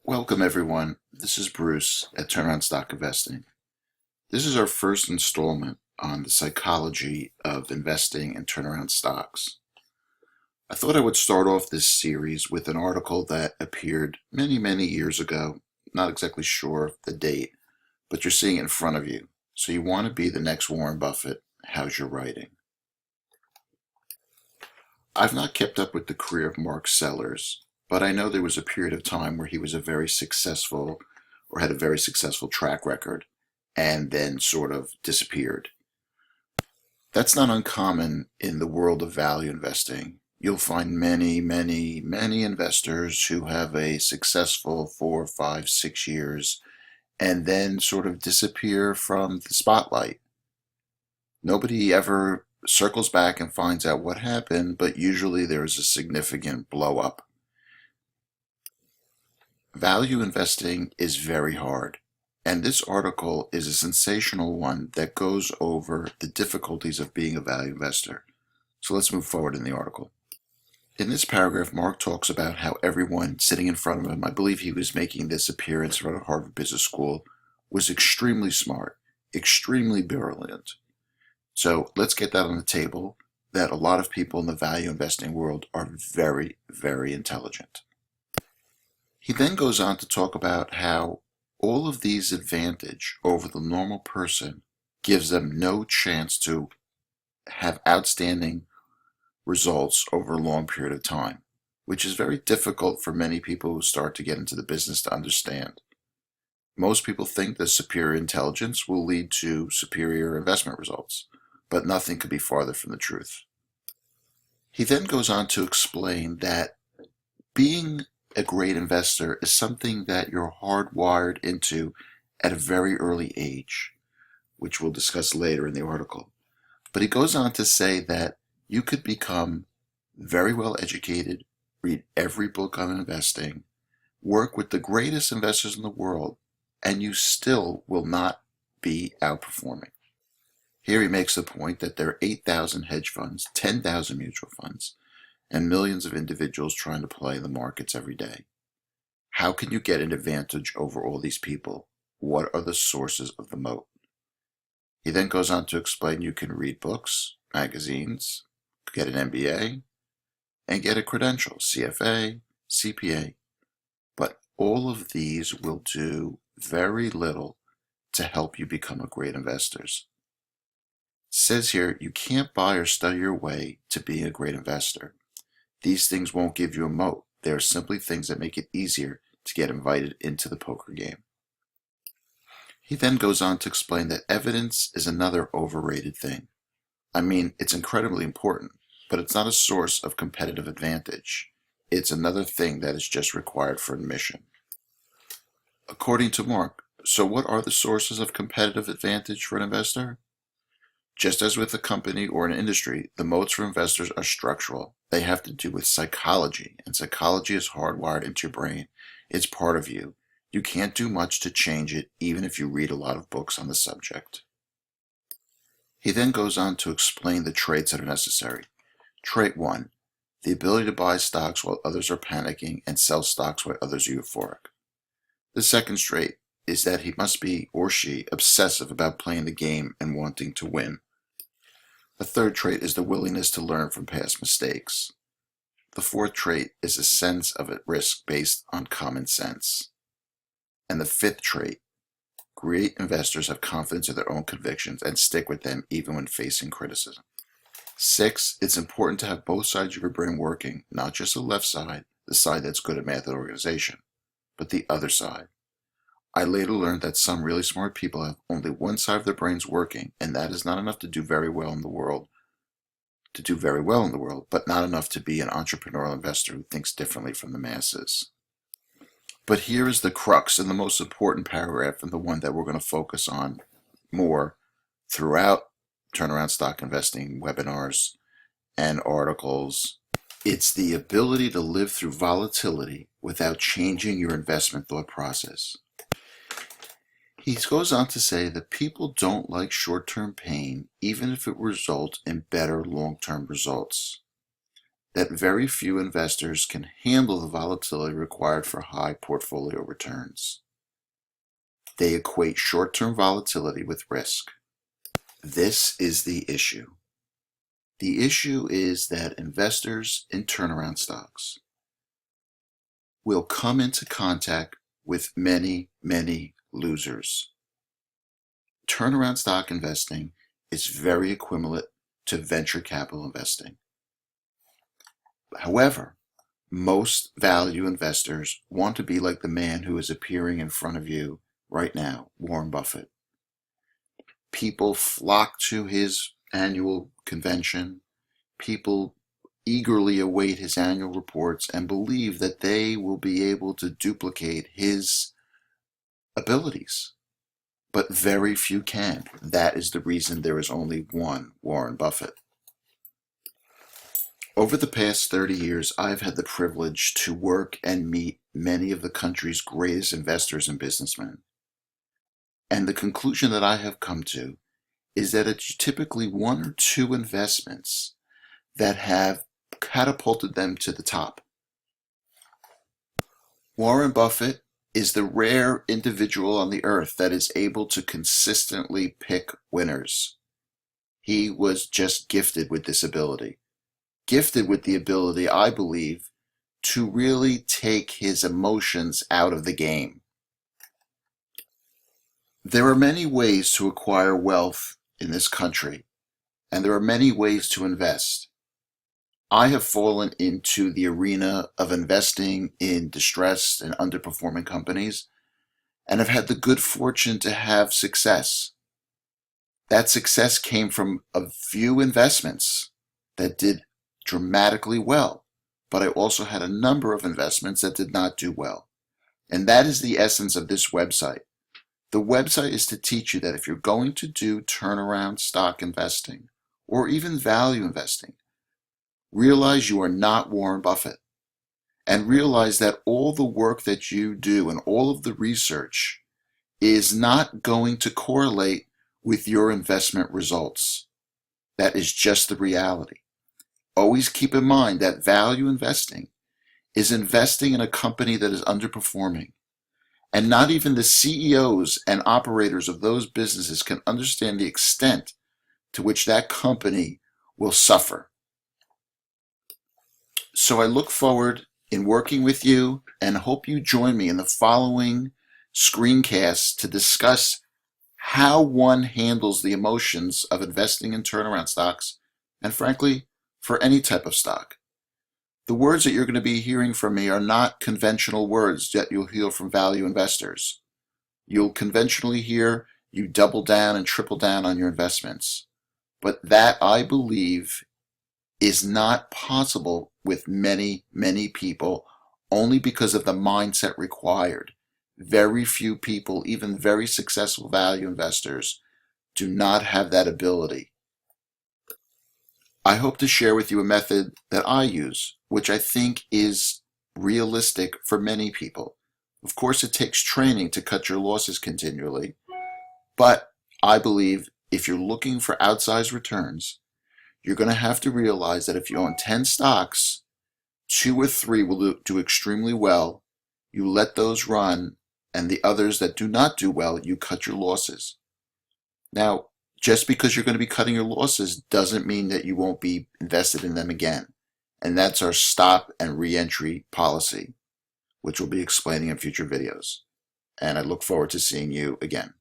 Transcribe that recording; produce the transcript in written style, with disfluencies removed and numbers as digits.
Welcome everyone. This is Bruce at Turnaround Stock Investing. This is our first installment on the psychology of investing in turnaround stocks. I thought I would start off this series with an article that appeared many years ago. Not exactly sure of the date, but you're seeing it in front of you. So you want to be the next Warren Buffett. How's your writing? I've not kept up with the career of Mark Sellers, but I know there was a period of time where he was a very successful or had a very successful track record and then sort of disappeared. That's not uncommon in the world of value investing. You'll find many investors who have a successful 4, 5, 6 years and then sort of disappear from the spotlight. Nobody ever circles back and finds out what happened, but usually there is a significant blow up. Value investing is very hard, and this article is a sensational one that goes over the difficulties of being a value investor. So let's move forward in the article. In this paragraph, Mark talks about how everyone sitting in front of him, I believe he was making this appearance at Harvard Business School, was extremely smart, extremely brilliant. So let's get that on the table, that a lot of people in the value investing world are very intelligent. He then goes on to talk about how all of these advantage over the normal person gives them no chance to have outstanding results over a long period of time, which is very difficult for many people who start to get into the business to understand. Most people think that superior intelligence will lead to superior investment results, but nothing could be farther from the truth. He then goes on to explain that being a great investor is something that you're hardwired into at a very early age, which we'll discuss later in the article. But he goes on to say that you could become very well educated, read every book on investing, work with the greatest investors in the world, and you still will not be outperforming. Here he makes the point that there are 8,000 hedge funds, 10,000 mutual funds, and millions of individuals trying to play the markets every day. How can you get an advantage over all these people? What are the sources of the moat? He then goes on to explain you can read books, magazines, get an MBA, and get a credential, CFA, CPA. But all of these will do very little to help you become a great investor. It says here, you can't buy or study your way to being a great investor. These things won't give you a moat. They are simply things that make it easier to get invited into the poker game. He then goes on to explain that evidence is another overrated thing. I mean, it's incredibly important, but it's not a source of competitive advantage. It's another thing that is just required for admission. According to Mark, so what are the sources of competitive advantage for an investor? Just as with a company or an industry, the moats for investors are structural. They have to do with psychology, and psychology is hardwired into your brain. It's part of you. You can't do much to change it, even if you read a lot of books on the subject. He then goes on to explain the traits that are necessary. Trait 1, the ability to buy stocks while others are panicking and sell stocks while others are euphoric. The second trait is that he must be, or she, obsessive about playing the game and wanting to win. The third trait is the willingness to learn from past mistakes. The fourth trait is a sense of risk based on common sense. And the fifth trait, great investors have confidence in their own convictions and stick with them even when facing criticism. 6, it's important to have both sides of your brain working, not just the left side, the side that's good at math and organization, but the other side. I later learned that some really smart people have only one side of their brains working, and that is not enough to do very well in the world, but not enough to be an entrepreneurial investor who thinks differently from the masses. But here is the crux and the most important paragraph, and the one that we're going to focus on more throughout turnaround stock investing webinars and articles. It's the ability to live through volatility without changing your investment thought process. He goes on to say that people don't like short-term pain, even if it results in better long-term results. that very few investors can handle the volatility required for high portfolio returns. They equate short-term volatility with risk. This is the issue. The issue is that investors in turnaround stocks will come into contact with many, many losers. Turnaround stock investing is very equivalent to venture capital investing. However, most value investors want to be like the man who is appearing in front of you right now, Warren Buffett. People flock to his annual convention. People eagerly await his annual reports and believe that they will be able to duplicate his abilities. But very few can. That is the reason there is only one Warren Buffett. Over the past 30 years, I've had the privilege to work and meet many of the country's greatest investors and businessmen. And the conclusion that I have come to is that it's typically one or two investments that have catapulted them to the top. Warren Buffett is the rare individual on the earth that is able to consistently pick winners. He was just gifted with this ability. Gifted with the ability, I believe, to really take his emotions out of the game. There are many ways to acquire wealth in this country, and there are many ways to invest. I have fallen into the arena of investing in distressed and underperforming companies, and have had the good fortune to have success. That success came from a few investments that did dramatically well, but I also had a number of investments that did not do well. And that is the essence of this website. The website is to teach you that if you're going to do turnaround stock investing, or even value investing, realize you are not Warren Buffett, and realize that all the work that you do and all of the research is not going to correlate with your investment results. That is just the reality. Always keep in mind that value investing is investing in a company that is underperforming. And not even the CEOs and operators of those businesses can understand the extent to which that company will suffer. So I look forward in working with you and hope you join me in the following screencasts to discuss how one handles the emotions of investing in turnaround stocks, and frankly, for any type of stock. The words that you're going to be hearing from me are not conventional words that you'll hear from value investors. You'll conventionally hear you double down and triple down on your investments. But that, I believe, is not possible with many, many people only because of the mindset required. Very few people, even very successful value investors, do not have that ability. I hope to share with you a method that I use, which I think is realistic for many people. Of course, it takes training to cut your losses continually, but I believe if you're looking for outsized returns, you're going to have to realize that if you own 10 stocks, 2 or 3 will do extremely well. You let those run, and the others that do not do well, you cut your losses. Now, just because you're going to be cutting your losses doesn't mean that you won't be invested in them again. And that's our stop and re-entry policy, which we'll be explaining in future videos. And I look forward to seeing you again.